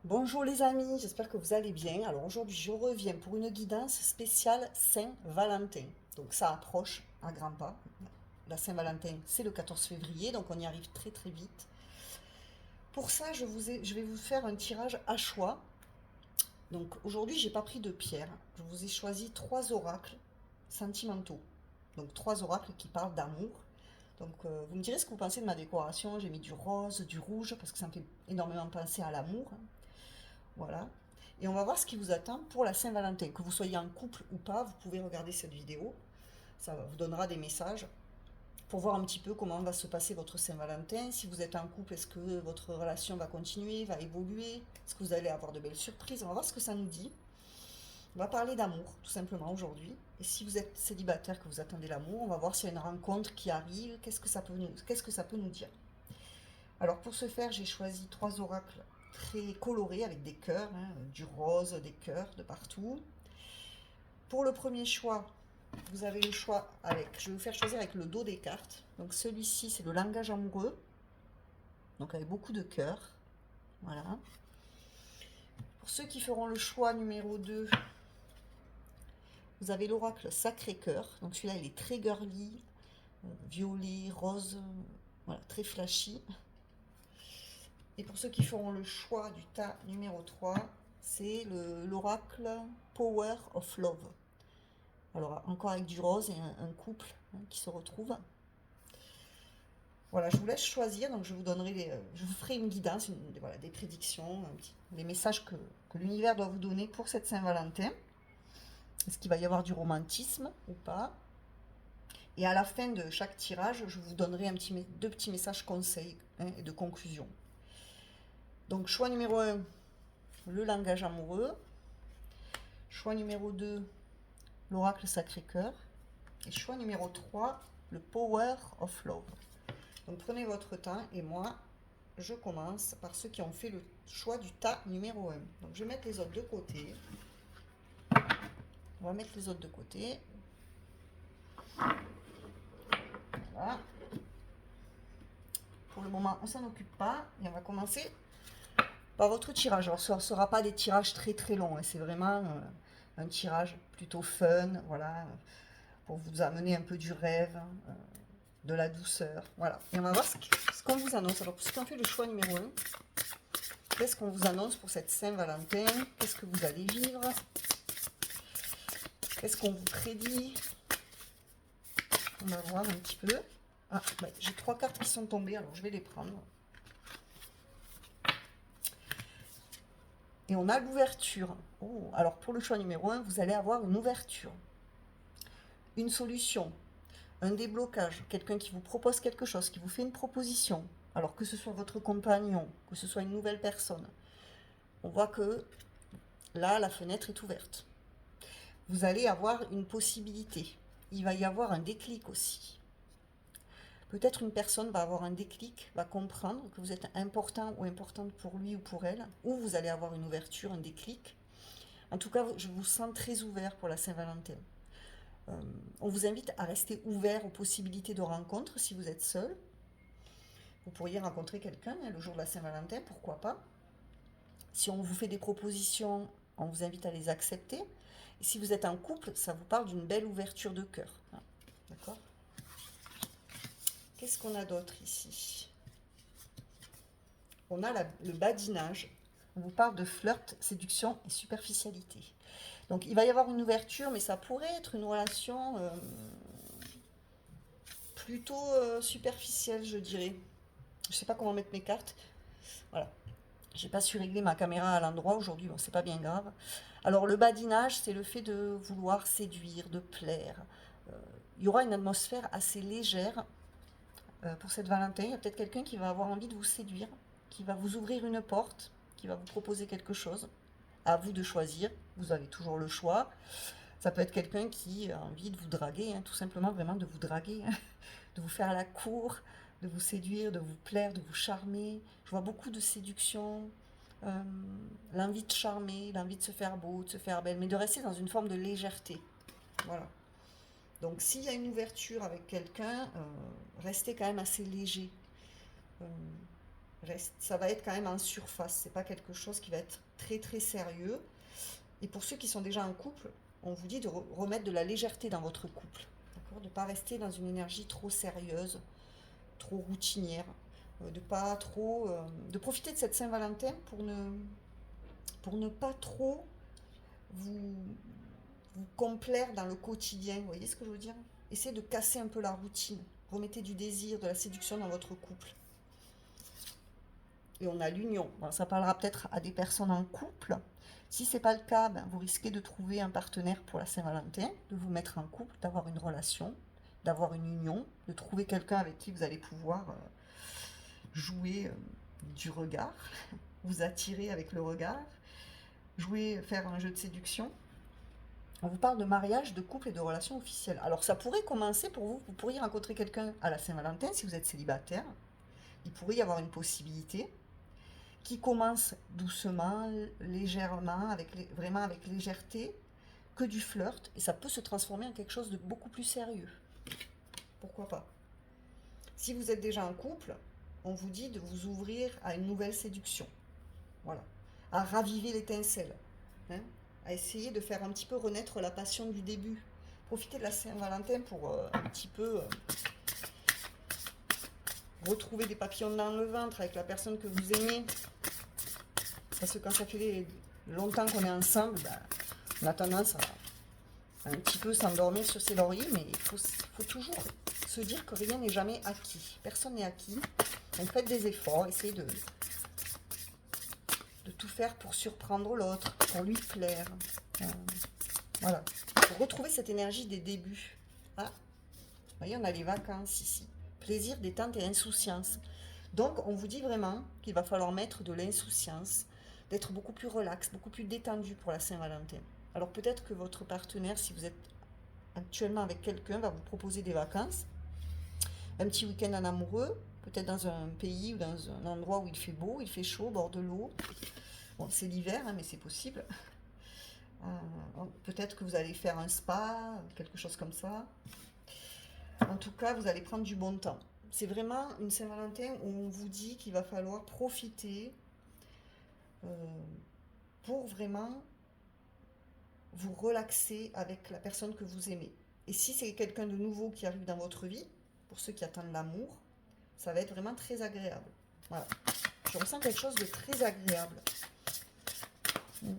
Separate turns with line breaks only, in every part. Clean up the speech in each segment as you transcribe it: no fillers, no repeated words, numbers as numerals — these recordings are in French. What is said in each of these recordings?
Bonjour les amis, j'espère que vous allez bien. Alors aujourd'hui, je reviens pour une guidance spéciale Saint-Valentin. Donc ça approche à grands pas. La Saint-Valentin, c'est le 14 février, donc on y arrive très très vite. Pour ça, je vais vous faire un tirage à choix. Donc aujourd'hui, j'ai pas pris de pierre. Je vous ai choisi trois oracles sentimentaux. Donc trois oracles qui parlent d'amour. Donc vous me direz ce que vous pensez de ma décoration. J'ai mis du rose, du rouge, parce que ça me fait énormément penser à l'amour. Voilà. Et on va voir ce qui vous attend pour la Saint-Valentin. Que vous soyez en couple ou pas, vous pouvez regarder cette vidéo. Ça vous donnera des messages pour voir un petit peu comment va se passer votre Saint-Valentin. Si vous êtes en couple, est-ce que votre relation va continuer, va évoluer? Est-ce que vous allez avoir de belles surprises? On va voir ce que ça nous dit. On va parler d'amour, tout simplement, aujourd'hui. Et si vous êtes célibataire, que vous attendez l'amour, on va voir s'il y a une rencontre qui arrive. Qu'est-ce que ça peut nous dire? Alors pour ce faire, j'ai choisi trois oracles très colorés avec des cœurs, hein, du rose, des cœurs de partout. Pour le premier choix, vous avez le choix avec, je vais vous faire choisir avec le dos des cartes. Donc celui-ci, c'est le langage amoureux, donc avec beaucoup de cœurs. Voilà. Pour ceux qui feront le choix numéro 2, vous avez l'oracle Sacré-Cœur. Donc celui-là, il est très girly, violet, rose, voilà, très flashy. Et pour ceux qui feront le choix du tas numéro 3, c'est l'oracle Power of Love. Alors encore avec du rose et un couple qui se retrouve. Voilà, je vous laisse choisir, donc je vous ferai une guidance, voilà, des prédictions, des messages que l'univers doit vous donner pour cette Saint-Valentin. Est-ce qu'il va y avoir du romantisme ou pas? Et à la fin de chaque tirage, je vous donnerai deux petits messages conseils, hein, et de conclusion. Donc choix numéro 1, le langage amoureux. Choix numéro 2, l'oracle Sacré-Cœur. Et choix numéro 3, le Power of Love. Donc prenez votre temps et moi, je commence par ceux qui ont fait le choix du tas numéro 1. Donc je vais mettre les autres de côté. On va mettre les autres de côté. Voilà. Pour le moment, on ne s'en occupe pas et on va commencer par votre tirage. Alors ce ne sera pas des tirages très très longs, hein. C'est vraiment un tirage plutôt fun, voilà, pour vous amener un peu du rêve, de la douceur. Voilà. Et on va voir ce qu'on vous annonce. Alors, pour ceux qui ont fait le choix numéro 1, qu'est-ce qu'on vous annonce pour cette Saint-Valentin? Qu'est-ce que vous allez vivre? Qu'est-ce qu'on vous prédit? On va voir un petit peu. Ah, bah, j'ai trois cartes qui sont tombées, alors je vais les prendre. Et on a l'ouverture. Oh, alors pour le choix numéro 1, vous allez avoir une ouverture, une solution, un déblocage, quelqu'un qui vous propose quelque chose, qui vous fait une proposition. Alors que ce soit votre compagnon, que ce soit une nouvelle personne. On voit que là, la fenêtre est ouverte. Vous allez avoir une possibilité. Il va y avoir un déclic aussi. Peut-être une personne va avoir un déclic, va comprendre que vous êtes important ou importante pour lui ou pour elle, ou vous allez avoir une ouverture, un déclic. En tout cas, je vous sens très ouvert pour la Saint-Valentin. On vous invite à rester ouvert aux possibilités de rencontres si vous êtes seul. Vous pourriez rencontrer quelqu'un, hein, le jour de la Saint-Valentin, pourquoi pas. Si on vous fait des propositions, on vous invite à les accepter. Et si vous êtes en couple, ça vous parle d'une belle ouverture de cœur. D'accord? Qu'est-ce qu'on a d'autre ici? On a le badinage. On vous parle de flirt, séduction et superficialité. Donc il va y avoir une ouverture, mais ça pourrait être une relation plutôt superficielle, je dirais. Je ne sais pas comment mettre mes cartes. Voilà. J'ai pas su régler ma caméra à l'endroit aujourd'hui, bon, c'est pas bien grave. Alors le badinage, c'est le fait de vouloir séduire, de plaire. Il y aura une atmosphère assez légère pour cette Valentin. Il y a peut-être quelqu'un qui va avoir envie de vous séduire, qui va vous ouvrir une porte, qui va vous proposer quelque chose. À vous de choisir, vous avez toujours le choix. Ça peut être quelqu'un qui a envie de vous draguer, hein, tout simplement vraiment de vous draguer, hein, de vous faire la cour, de vous séduire, de vous plaire, de vous charmer. Je vois beaucoup de séduction, euh, l'envie de charmer, l'envie de se faire beau, de se faire belle, mais de rester dans une forme de légèreté. Voilà. Donc s'il y a une ouverture avec quelqu'un, restez quand même assez léger. Euh, Ça va être quand même en surface. C'est pas quelque chose qui va être très très sérieux. Et pour ceux qui sont déjà en couple, on vous dit de remettre de la légèreté dans votre couple. D'accord, de ne pas rester dans une énergie trop sérieuse, trop routinière. De pas trop. De profiter de cette Saint-Valentin pour ne pas trop vous, vous complaire dans le quotidien. Vous voyez ce que je veux dire? Essayez de casser un peu la routine. Remettez du désir, de la séduction dans votre couple. Et on a l'union. Bon, ça parlera peut-être à des personnes en couple. Si ce n'est pas le cas, ben, vous risquez de trouver un partenaire pour la Saint-Valentin, de vous mettre en couple, d'avoir une relation, d'avoir une union, de trouver quelqu'un avec qui vous allez pouvoir jouer du regard, vous attirer avec le regard, faire un jeu de séduction. On vous parle de mariage, de couple et de relations officielles. Alors ça pourrait commencer pour vous, vous pourriez rencontrer quelqu'un à la Saint-Valentin si vous êtes célibataire. Il pourrait y avoir une possibilité qui commence doucement, légèrement, vraiment avec légèreté, que du flirt, et ça peut se transformer en quelque chose de beaucoup plus sérieux. Pourquoi pas? Si vous êtes déjà en couple, on vous dit de vous ouvrir à une nouvelle séduction. Voilà. À raviver l'étincelle. Hein, à essayer de faire un petit peu renaître la passion du début. Profitez de la Saint-Valentin pour un petit peu retrouver des papillons dans le ventre avec la personne que vous aimez. Parce que quand ça fait longtemps qu'on est ensemble, ben, on a tendance à un petit peu s'endormir sur ses lauriers, mais il faut toujours se dire que rien n'est jamais acquis. Personne n'est acquis. Donc faites des efforts, essayez de tout faire pour surprendre l'autre, pour lui plaire. Voilà. Pour retrouver cette énergie des débuts. Ah, vous voyez, on a les vacances ici. Plaisir, détente et insouciance. Donc, on vous dit vraiment qu'il va falloir mettre de l'insouciance, d'être beaucoup plus relax, beaucoup plus détendu pour la Saint-Valentin. Alors peut-être que votre partenaire, si vous êtes actuellement avec quelqu'un, va vous proposer des vacances, un petit week-end en amoureux, peut-être dans un pays ou dans un endroit où il fait beau, il fait chaud, au bord de l'eau. Bon, c'est l'hiver, hein, mais c'est possible. Peut-être que vous allez faire un spa, quelque chose comme ça. En tout cas, vous allez prendre du bon temps. C'est vraiment une Saint-Valentin où on vous dit qu'il va falloir profiter pour vraiment vous relaxer avec la personne que vous aimez. Et si c'est quelqu'un de nouveau qui arrive dans votre vie, pour ceux qui attendent l'amour, ça va être vraiment très agréable. Voilà. Je ressens quelque chose de très agréable. Vous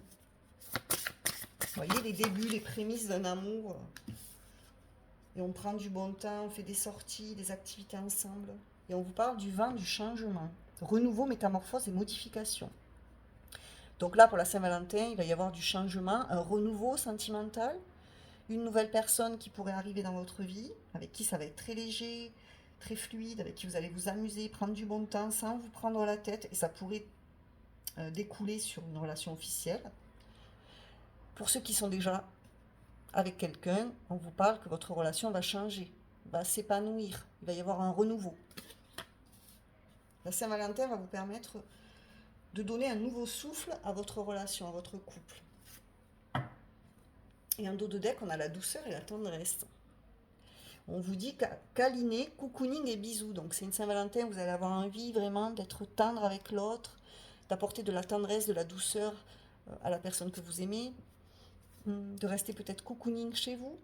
voyez les débuts, les prémices d'un amour. Et on prend du bon temps, on fait des sorties, des activités ensemble. Et on vous parle du vent du changement. Renouveau, métamorphose et modification. Donc là, pour la Saint-Valentin, il va y avoir du changement, un renouveau sentimental, une nouvelle personne qui pourrait arriver dans votre vie, avec qui ça va être très léger, très fluide, avec qui vous allez vous amuser, prendre du bon temps sans vous prendre la tête. Et ça pourrait découler sur une relation officielle. Pour ceux qui sont déjà avec quelqu'un, on vous parle que votre relation va changer, va s'épanouir, il va y avoir un renouveau. La Saint-Valentin va vous permettre de donner un nouveau souffle à votre relation, à votre couple. Et en dos de deck, on a la douceur et la tendresse. On vous dit câliner, cocooning et bisous. Donc c'est une Saint-Valentin, vous allez avoir envie vraiment d'être tendre avec l'autre, d'apporter de la tendresse, de la douceur à la personne que vous aimez, de rester peut-être cocooning chez vous,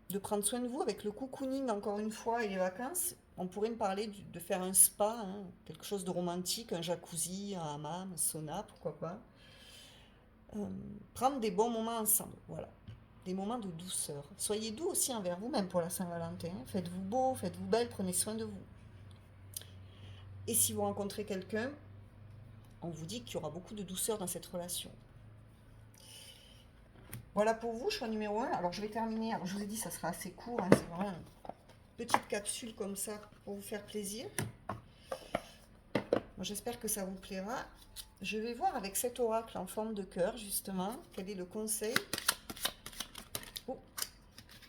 de prendre soin de vous avec le cocooning encore une fois et les vacances. On pourrait me parler de faire un spa, hein, quelque chose de romantique, un jacuzzi, un hammam, un sauna, pourquoi pas. Prendre des bons moments ensemble, voilà. Des moments de douceur. Soyez doux aussi envers vous-même pour la Saint-Valentin. Hein. Faites-vous beau, faites-vous belle, prenez soin de vous. Et si vous rencontrez quelqu'un, on vous dit qu'il y aura beaucoup de douceur dans cette relation. Voilà pour vous, choix numéro 1. Alors je vais terminer. Alors je vous ai dit, ça sera assez court. Hein, c'est vraiment une petite capsule comme ça pour vous faire plaisir. Bon, j'espère que ça vous plaira. Je vais voir avec cet oracle en forme de cœur, justement, quel est le conseil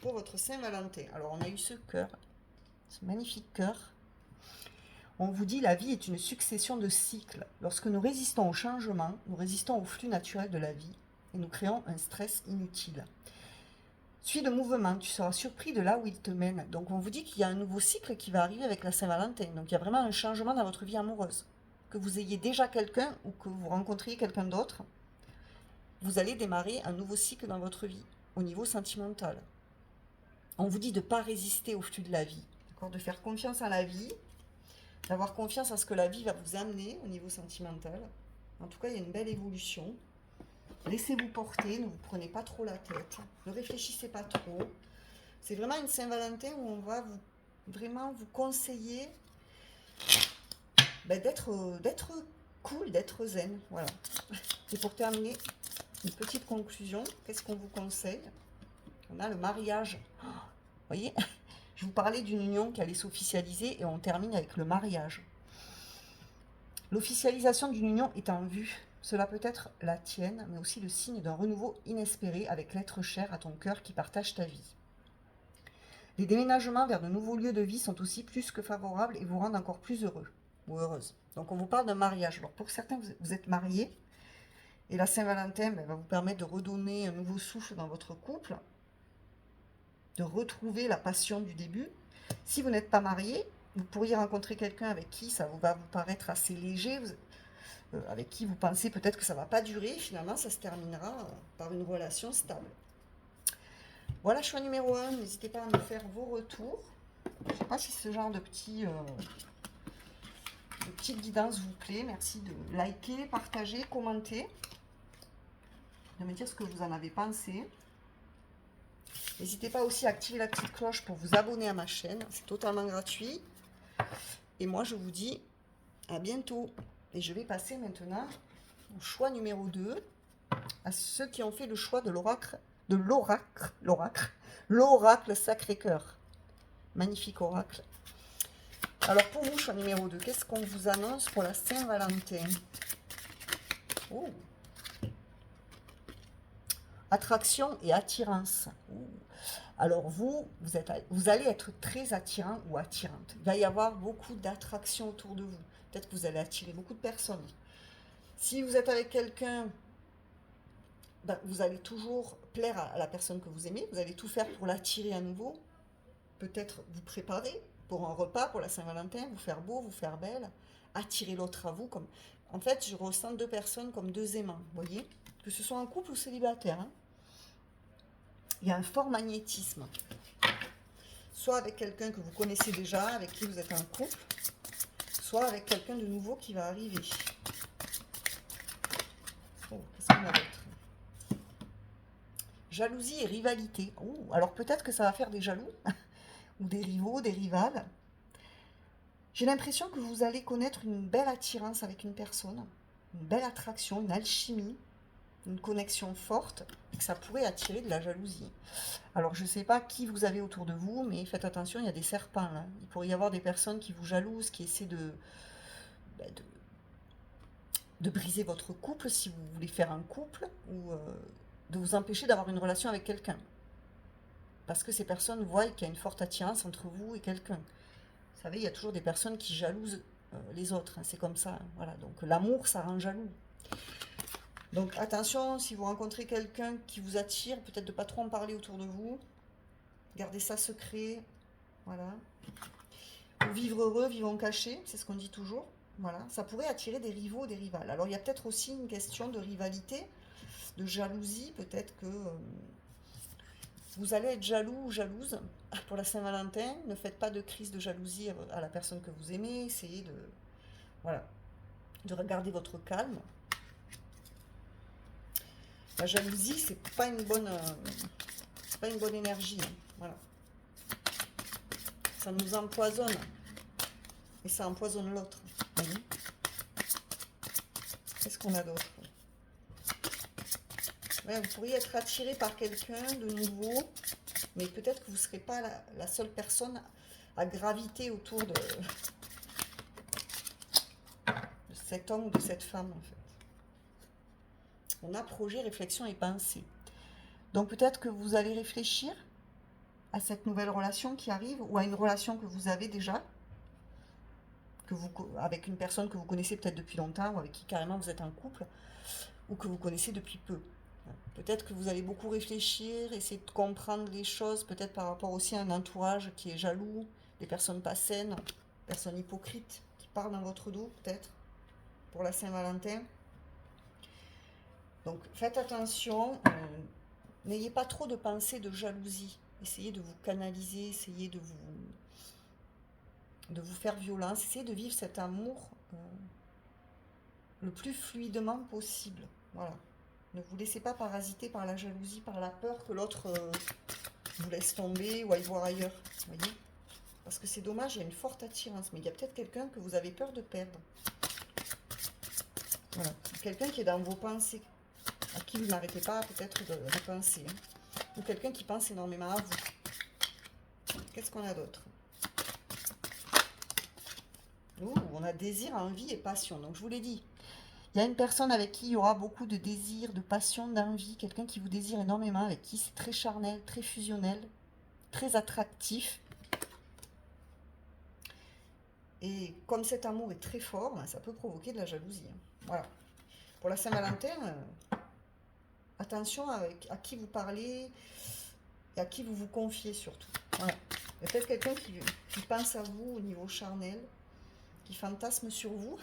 pour votre Saint-Valentin. Alors on a eu ce cœur, ce magnifique cœur. On vous dit la vie est une succession de cycles. Lorsque nous résistons au changement, nous résistons au flux naturel de la vie et nous créons un stress inutile. Suis le mouvement, tu seras surpris de là où il te mène. Donc on vous dit qu'il y a un nouveau cycle qui va arriver avec la Saint-Valentin. Donc il y a vraiment un changement dans votre vie amoureuse. que vous ayez déjà quelqu'un ou que vous rencontriez quelqu'un d'autre, vous allez démarrer un nouveau cycle dans votre vie, au niveau sentimental. On vous dit de ne pas résister au flux de la vie, de faire confiance à la vie, d'avoir confiance à ce que la vie va vous amener au niveau sentimental. En tout cas, il y a une belle évolution. Laissez-vous porter, ne vous prenez pas trop la tête, ne réfléchissez pas trop. C'est vraiment une Saint-Valentin où on va vraiment vous conseiller d'être cool, d'être zen. Voilà. Et pour terminer, une petite conclusion. Qu'est-ce qu'on vous conseille? On a le mariage. Vous voyez, je vous parlais d'une union qui allait s'officialiser et on termine avec le mariage. L'officialisation d'une union est en vue. Cela peut être la tienne, mais aussi le signe d'un renouveau inespéré avec l'être cher à ton cœur qui partage ta vie. Les déménagements vers de nouveaux lieux de vie sont aussi plus que favorables et vous rendent encore plus heureux ou heureuse. Donc on vous parle d'un mariage. Alors pour certains, vous êtes mariés et la Saint-Valentin va vous permettre de redonner un nouveau souffle dans votre couple, de retrouver la passion du début. Si vous n'êtes pas marié, vous pourriez rencontrer quelqu'un avec qui ça va vous paraître assez léger, avec qui vous pensez peut-être que ça ne va pas durer. Finalement, ça se terminera par une relation stable. Voilà, choix numéro 1. N'hésitez pas à me faire vos retours. Je ne sais pas si ce genre de petite guidance vous plaît. Merci de liker, partager, commenter, de me dire ce que vous en avez pensé. N'hésitez pas aussi à activer la petite cloche pour vous abonner à ma chaîne. C'est totalement gratuit. Et moi, je vous dis à bientôt. Et je vais passer maintenant au choix numéro 2, à ceux qui ont fait le choix de l'oracle Sacré-Cœur. Magnifique oracle. Alors pour vous, choix numéro 2, qu'est-ce qu'on vous annonce pour la Saint-Valentin? Oh. Attraction et attirance. Oh. Alors vous allez être très attirant ou attirante. Il va y avoir beaucoup d'attraction autour de vous. Peut-être que vous allez attirer beaucoup de personnes. Si vous êtes avec quelqu'un, vous allez toujours plaire à la personne que vous aimez. Vous allez tout faire pour l'attirer à nouveau. Peut-être vous préparer pour un repas, pour la Saint-Valentin, vous faire beau, vous faire belle, attirer l'autre à vous. En fait, je ressens deux personnes comme deux aimants, vous voyez, que ce soit en couple ou célibataire. Hein. Il y a un fort magnétisme. Soit avec quelqu'un que vous connaissez déjà, avec qui vous êtes en couple, soit avec quelqu'un de nouveau qui va arriver. Oh, qu'est-ce qu'on a d'autre? Jalousie et rivalité. Oh, alors peut-être que ça va faire des jaloux, ou des rivaux, des rivales. J'ai l'impression que vous allez connaître une belle attirance avec une personne, une belle attraction, une alchimie, une connexion forte, et que ça pourrait attirer de la jalousie. Alors je ne sais pas qui vous avez autour de vous, mais faites attention, il y a des serpents là. Il pourrait y avoir des personnes qui vous jalousent, qui essaient de briser votre couple si vous voulez faire un couple, ou de vous empêcher d'avoir une relation avec quelqu'un. Parce que ces personnes voient qu'il y a une forte attirance entre vous et quelqu'un. Vous savez, il y a toujours des personnes qui jalousent les autres, hein, c'est comme ça. Hein, voilà. Donc l'amour, ça rend jaloux. Donc attention, si vous rencontrez quelqu'un qui vous attire, peut-être de ne pas trop en parler autour de vous. Gardez ça secret. Voilà. Pour vivre heureux, vivons cachés, c'est ce qu'on dit toujours. Voilà. Ça pourrait attirer des rivaux, des rivales. Alors il y a peut-être aussi une question de rivalité, de jalousie. Peut-être que vous allez être jaloux ou jalouse pour la Saint-Valentin. Ne faites pas de crise de jalousie à la personne que vous aimez. Essayez de regarder votre calme. La jalousie, c'est pas une bonne énergie. Hein. Voilà. Ça nous empoisonne. Et ça empoisonne l'autre. Qu'est-ce qu'on a d'autre? Ouais, vous pourriez être attiré par quelqu'un de nouveau, mais peut-être que vous ne serez pas la seule personne à graviter autour de cet homme ou de cette femme, en fait. On a projet, réflexion et pensée. Donc peut-être que vous allez réfléchir à cette nouvelle relation qui arrive, ou à une relation que vous avez déjà, avec une personne que vous connaissez peut-être depuis longtemps, ou avec qui carrément vous êtes en couple, ou que vous connaissez depuis peu. Peut-être que vous allez beaucoup réfléchir, essayer de comprendre les choses, peut-être par rapport aussi à un entourage qui est jaloux, des personnes pas saines, des personnes hypocrites, qui parlent dans votre dos, peut-être. pour la Saint-Valentin. Donc faites attention, n'ayez pas trop de pensées de jalousie. Essayez de vous canaliser, essayez de vous faire violence, essayez de vivre cet amour le plus fluidement possible. Voilà. Ne vous laissez pas parasiter par la jalousie, par la peur que l'autre vous laisse tomber ou aille voir ailleurs. Voyez, parce que c'est dommage, il y a une forte attirance, mais il y a peut-être quelqu'un que vous avez peur de perdre. Voilà. Quelqu'un qui est dans vos pensées, à qui vous n'arrêtez pas peut-être de penser. Hein. Ou quelqu'un qui pense énormément à vous. Qu'est-ce qu'on a d'autre? On a désir, envie et passion. Donc je vous l'ai dit, il y a une personne avec qui il y aura beaucoup de désir, de passion, d'envie. Quelqu'un qui vous désire énormément, avec qui c'est très charnel, très fusionnel, très attractif. Et comme cet amour est très fort, ça peut provoquer de la jalousie. Voilà. Pour la Saint-Valentin, attention à qui vous parlez et à qui vous vous confiez surtout. Voilà. Il y a peut-être quelqu'un qui pense à vous au niveau charnel, qui fantasme sur vous,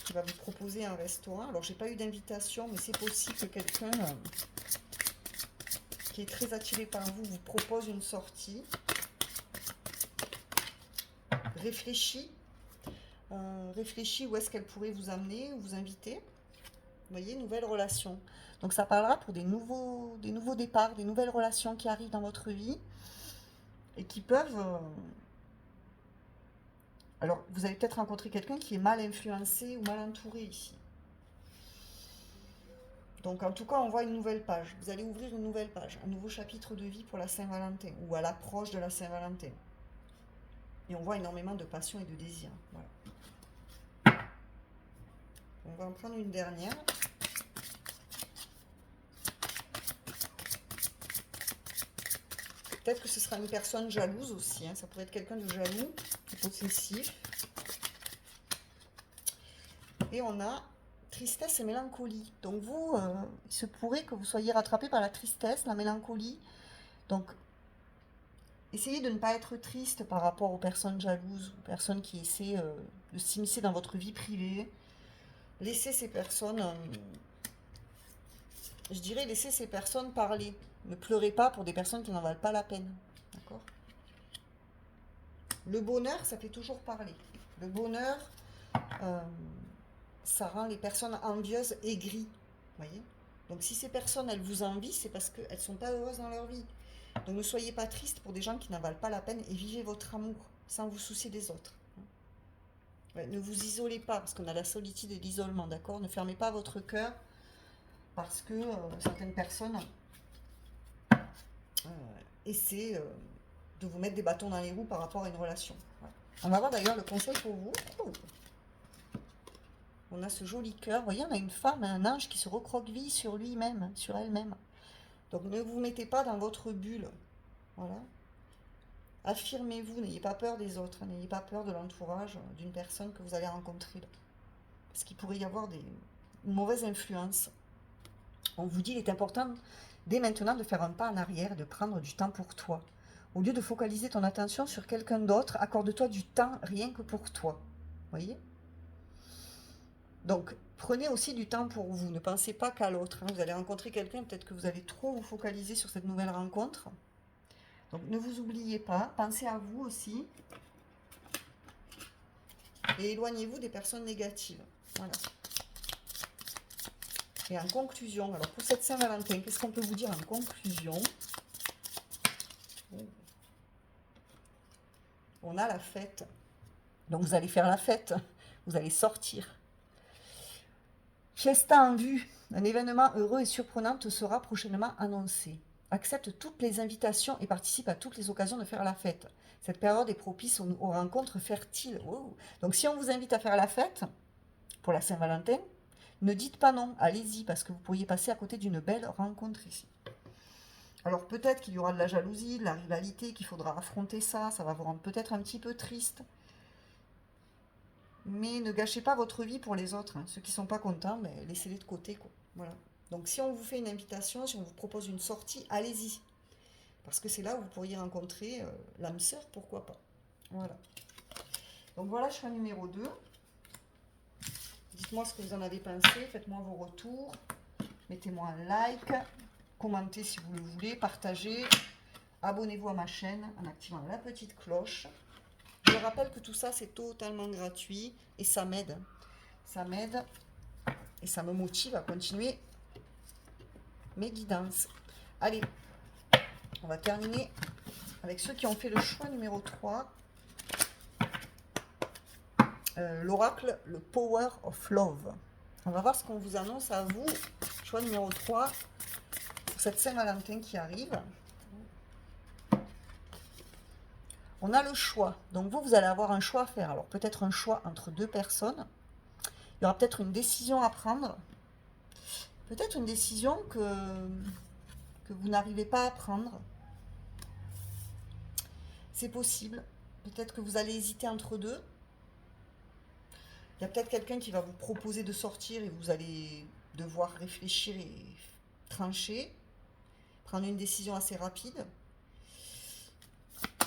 qui va vous proposer un restaurant. Alors, j'ai pas eu d'invitation, mais c'est possible que quelqu'un qui est très attiré par vous propose une sortie. Réfléchis où est-ce qu'elle pourrait vous amener ou vous inviter. Vous voyez, nouvelle relation. Donc ça parlera pour des nouveaux départs, des nouvelles relations qui arrivent dans votre vie et qui peuvent... Alors, vous allez peut-être rencontrer quelqu'un qui est mal influencé ou mal entouré ici. Donc, en tout cas, on voit une nouvelle page. Vous allez ouvrir une nouvelle page, un nouveau chapitre de vie pour la Saint-Valentin ou à l'approche de la Saint-Valentin. Et on voit énormément de passion et de désir. Voilà. On va en prendre une dernière. Peut-être que ce sera une personne jalouse aussi. Hein. Ça pourrait être quelqu'un de jaloux, de possessif. Et on a tristesse et mélancolie. Donc vous, il se pourrait que vous soyez rattrapé par la tristesse, la mélancolie. Donc, essayez de ne pas être triste par rapport aux personnes jalouses, aux personnes qui essaient de s'immiscer dans votre vie privée. Laissez ces personnes, je dirais, laissez ces personnes parler. Ne pleurez pas pour des personnes qui n'en valent pas la peine. D'accord ? Le bonheur, ça fait toujours parler. Le bonheur, ça rend les personnes envieuses aigries. Voyez ? Donc si ces personnes, elles vous envient, c'est parce qu'elles ne sont pas heureuses dans leur vie. Donc ne soyez pas triste pour des gens qui n'en valent pas la peine et vivez votre amour sans vous soucier des autres. Ouais, ne vous isolez pas, parce qu'on a la solitude et l'isolement, d'accord ? Ne fermez pas votre cœur parce que certaines personnes essaient de vous mettre des bâtons dans les roues par rapport à une relation. Ouais. On va voir d'ailleurs le conseil pour vous. On a ce joli cœur. Vous voyez, on a une femme, un ange qui se recroqueville sur lui-même, sur elle-même. Donc ne vous mettez pas dans votre bulle. Voilà. Affirmez-vous, n'ayez pas peur des autres, n'ayez pas peur de l'entourage d'une personne que vous allez rencontrer. Parce qu'il pourrait y avoir une mauvaise influence. On vous dit, il est important dès maintenant de faire un pas en arrière, de prendre du temps pour toi. Au lieu de focaliser ton attention sur quelqu'un d'autre, accorde-toi du temps rien que pour toi. Voyez ? Donc, prenez aussi du temps pour vous. Ne pensez pas qu'à l'autre. Vous allez rencontrer quelqu'un, peut-être que vous allez trop vous focaliser sur cette nouvelle rencontre. Donc, ne vous oubliez pas. Pensez à vous aussi. Et éloignez-vous des personnes négatives. Voilà. Et en conclusion, alors pour cette Saint-Valentin, qu'est-ce qu'on peut vous dire en conclusion? On a la fête. Donc, vous allez faire la fête. Vous allez sortir. Fiesta en vue, un événement heureux et surprenant te sera prochainement annoncé. Accepte toutes les invitations et participe à toutes les occasions de faire la fête. Cette période est propice aux rencontres fertiles. Wow. Donc si on vous invite à faire la fête pour la Saint-Valentin, ne dites pas non, allez-y, parce que vous pourriez passer à côté d'une belle rencontre ici. Alors peut-être qu'il y aura de la jalousie, de la rivalité, qu'il faudra affronter ça, ça va vous rendre peut-être un petit peu triste. Mais ne gâchez pas votre vie pour les autres. Hein. Ceux qui ne sont pas contents, ben, laissez-les de côté. Quoi. Voilà. Donc si on vous fait une invitation, si on vous propose une sortie, allez-y. Parce que c'est là où vous pourriez rencontrer l'âme sœur, pourquoi pas. Voilà. Donc voilà, choix numéro 2. Dites-moi ce que vous en avez pensé, faites-moi vos retours, mettez-moi un like, commentez si vous le voulez, partagez, abonnez-vous à ma chaîne en activant la petite cloche. Je rappelle que tout ça c'est totalement gratuit et ça m'aide. Ça m'aide et ça me motive à continuer mes guidances. Allez, on va terminer avec ceux qui ont fait le choix numéro 3. L'oracle, le Power of Love. On va voir ce qu'on vous annonce à vous. Choix numéro 3 pour cette Saint-Valentin qui arrive. On a le choix. Donc vous allez avoir un choix à faire. Alors peut-être un choix entre deux personnes. Il y aura peut-être une décision à prendre. Peut-être une décision que vous n'arrivez pas à prendre. C'est possible. Peut-être que vous allez hésiter entre deux. Il y a peut-être quelqu'un qui va vous proposer de sortir et vous allez devoir réfléchir et trancher. Prendre une décision assez rapide.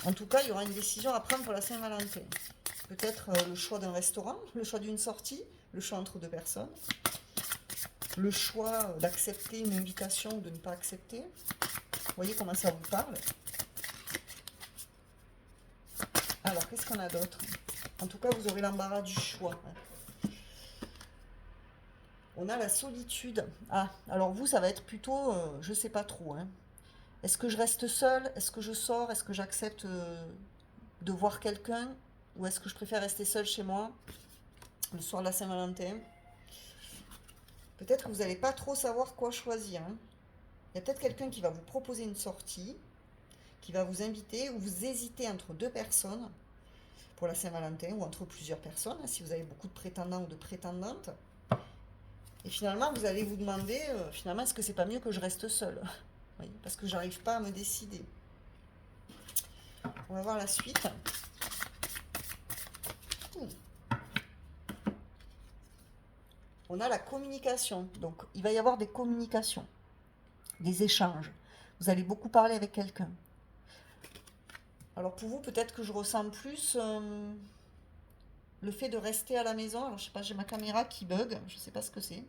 En tout cas, il y aura une décision à prendre pour la Saint-Valentin. Peut-être le choix d'un restaurant, le choix d'une sortie, le choix entre deux personnes. Le choix d'accepter une invitation ou de ne pas accepter. Vous voyez comment ça vous parle. Alors, qu'est-ce qu'on a d'autre? En tout cas, vous aurez l'embarras du choix. On a la solitude. Ah, alors vous, ça va être plutôt, je ne sais pas trop. Hein. Est-ce que je reste seule? Est-ce que je sors? Est-ce que j'accepte de voir quelqu'un? Ou est-ce que je préfère rester seule chez moi le soir de la Saint-Valentin? Peut-être que vous n'allez pas trop savoir quoi choisir. Hein. Il y a peut-être quelqu'un qui va vous proposer une sortie, qui va vous inviter, ou vous hésitez entre deux personnes pour la Saint-Valentin, ou entre plusieurs personnes, hein, si vous avez beaucoup de prétendants ou de prétendantes. Et finalement, vous allez vous demander, finalement, est-ce que c'est pas mieux que je reste seule? Oui, parce que j'arrive pas à me décider. On va voir la suite. On a la communication. Donc, il va y avoir des communications, des échanges. Vous allez beaucoup parler avec quelqu'un. Alors, pour vous, peut-être que je ressens plus le fait de rester à la maison. Alors, je sais pas, j'ai ma caméra qui bug. Je sais pas ce que c'est.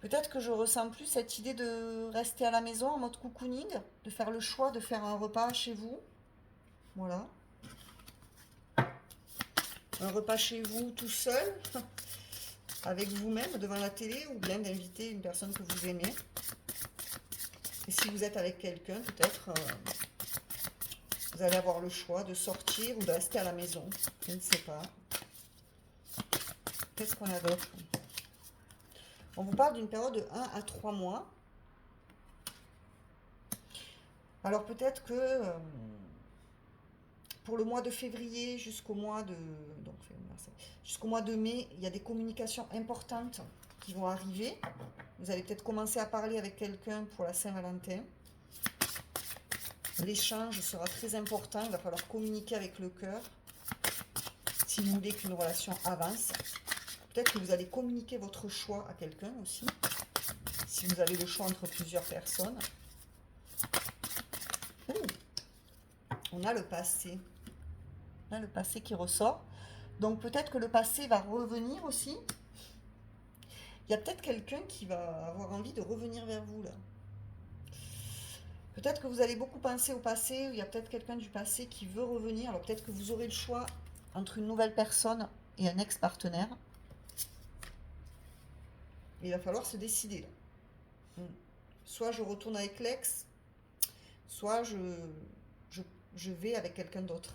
Peut-être que je ressens plus cette idée de rester à la maison en mode cocooning, de faire le choix de faire un repas chez vous. Voilà. Un repas chez vous tout seul, avec vous-même devant la télé, ou bien d'inviter une personne que vous aimez. Et si vous êtes avec quelqu'un, peut-être vous allez avoir le choix de sortir ou de rester à la maison. Je ne sais pas. Qu'est-ce qu'on a d'autre? On vous parle d'une période de 1 à 3 mois. Alors peut-être que pour le mois de février jusqu'au mois de mai, il y a des communications importantes qui vont arriver. Vous allez peut-être commencer à parler avec quelqu'un pour la Saint-Valentin. L'échange sera très important. Il va falloir communiquer avec le cœur si vous voulez qu'une relation avance. Peut-être que vous allez communiquer votre choix à quelqu'un aussi, si vous avez le choix entre plusieurs personnes. On a le passé. On a le passé qui ressort. Donc peut-être que le passé va revenir aussi. Il y a peut-être quelqu'un qui va avoir envie de revenir vers vous là. Peut-être que vous allez beaucoup penser au passé. Il y a peut-être quelqu'un du passé qui veut revenir. Alors peut-être que vous aurez le choix entre une nouvelle personne et un ex-partenaire. Il va falloir se décider là. Soit je retourne avec l'ex, soit je vais avec quelqu'un d'autre.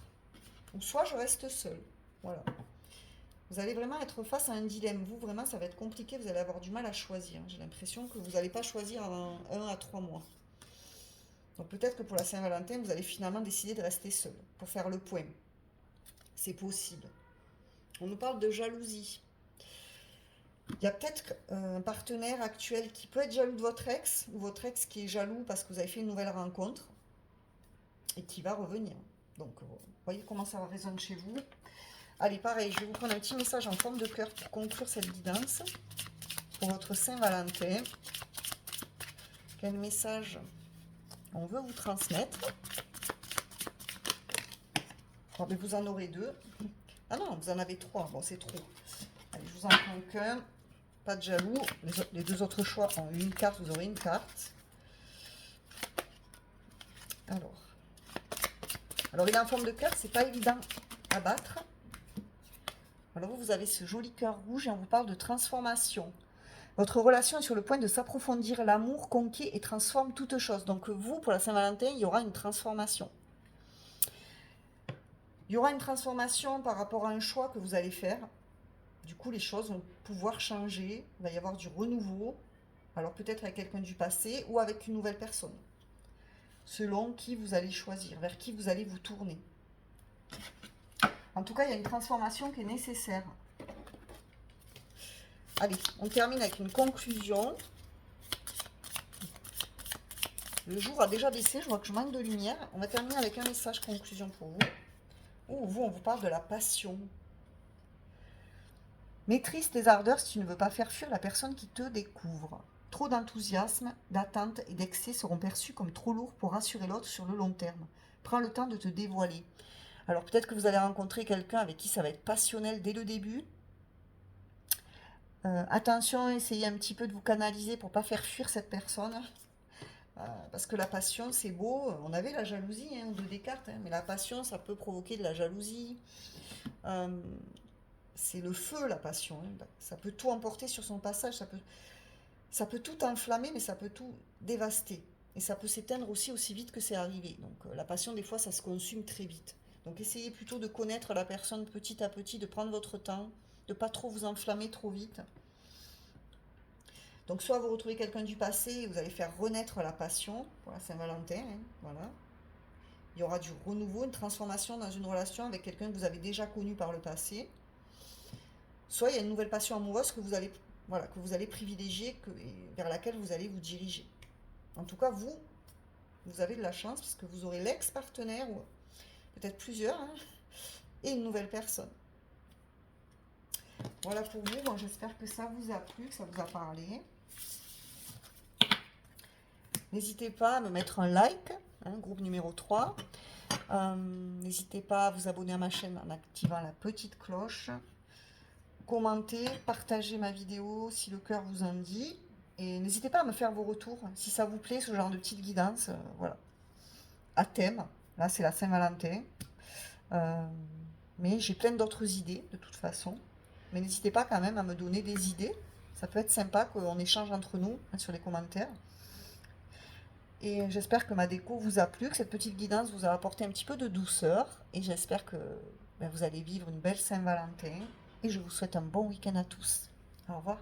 Ou soit je reste seule. Voilà. Vous allez vraiment être face à un dilemme. Vous, vraiment, ça va être compliqué. Vous allez avoir du mal à choisir. J'ai l'impression que vous n'allez pas choisir en 1 à 3 mois. Donc peut-être que pour la Saint-Valentin, vous allez finalement décider de rester seul pour faire le point. C'est possible. On nous parle de jalousie. Il y a peut-être un partenaire actuel qui peut être jaloux de votre ex, ou votre ex qui est jaloux parce que vous avez fait une nouvelle rencontre et qui va revenir. Donc, vous voyez comment ça résonne chez vous. Allez, pareil, je vais vous prendre un petit message en forme de cœur pour conclure cette guidance pour votre Saint-Valentin. Quel message on veut vous transmettre? Oh, mais vous en aurez 2. Ah non, vous en avez 3. Bon, c'est trop. Allez, je vous vous en prends qu'un. Pas de jaloux. Les deux autres choix ont une carte, vous aurez une carte. Alors il est en forme de cœur, c'est pas évident à battre. Alors vous avez ce joli cœur rouge et on vous parle de transformation. Votre relation est sur le point de s'approfondir. L'amour conquiert et transforme toute chose. Donc vous, pour la Saint-Valentin, il y aura une transformation. Il y aura une transformation par rapport à un choix que vous allez faire. Du coup, les choses vont pouvoir changer. Il va y avoir du renouveau. Alors peut-être avec quelqu'un du passé ou avec une nouvelle personne. Selon qui vous allez choisir, vers qui vous allez vous tourner. En tout cas, il y a une transformation qui est nécessaire. Allez, on termine avec une conclusion. Le jour a déjà baissé, je vois que je manque de lumière. On va terminer avec un message conclusion pour vous. Vous, on vous parle de la passion. Maîtrise tes ardeurs si tu ne veux pas faire fuir la personne qui te découvre. Trop d'enthousiasme, d'attente et d'excès seront perçus comme trop lourds pour rassurer l'autre sur le long terme. Prends le temps de te dévoiler. Alors peut-être que vous allez rencontrer quelqu'un avec qui ça va être passionnel dès le début. Attention, essayez un petit peu de vous canaliser pour ne pas faire fuir cette personne. Parce que la passion, c'est beau. On avait la jalousie, de Descartes, mais la passion, ça peut provoquer de la jalousie. C'est le feu, la passion. Ça peut tout emporter sur son passage. Ça peut tout enflammer, mais ça peut tout dévaster. Et ça peut s'éteindre aussi vite que c'est arrivé. Donc la passion, des fois, ça se consume très vite. Donc essayez plutôt de connaître la personne petit à petit, de prendre votre temps, de ne pas trop vous enflammer trop vite. Donc soit vous retrouvez quelqu'un du passé et vous allez faire renaître la passion pour la Saint-Valentin, voilà. Il y aura du renouveau, une transformation dans une relation avec quelqu'un que vous avez déjà connu par le passé. Soit il y a une nouvelle passion amoureuse que vous allez privilégier, vers laquelle vous allez vous diriger. En tout cas, vous avez de la chance parce que vous aurez l'ex-partenaire, ou peut-être plusieurs, et une nouvelle personne. Voilà pour vous. Bon, j'espère que ça vous a plu, que ça vous a parlé. N'hésitez pas à me mettre un like, groupe numéro 3. N'hésitez pas à vous abonner à ma chaîne en activant la petite cloche. Commentez, partagez ma vidéo si le cœur vous en dit. Et n'hésitez pas à me faire vos retours, si ça vous plaît, ce genre de petite guidance. Voilà. À thème. Là, c'est la Saint-Valentin. Mais j'ai plein d'autres idées, de toute façon. Mais n'hésitez pas quand même à me donner des idées. Ça peut être sympa qu'on échange entre nous sur les commentaires. Et j'espère que ma déco vous a plu, que cette petite guidance vous a apporté un petit peu de douceur. Et j'espère que vous allez vivre une belle Saint-Valentin. Et je vous souhaite un bon week-end à tous. Au revoir.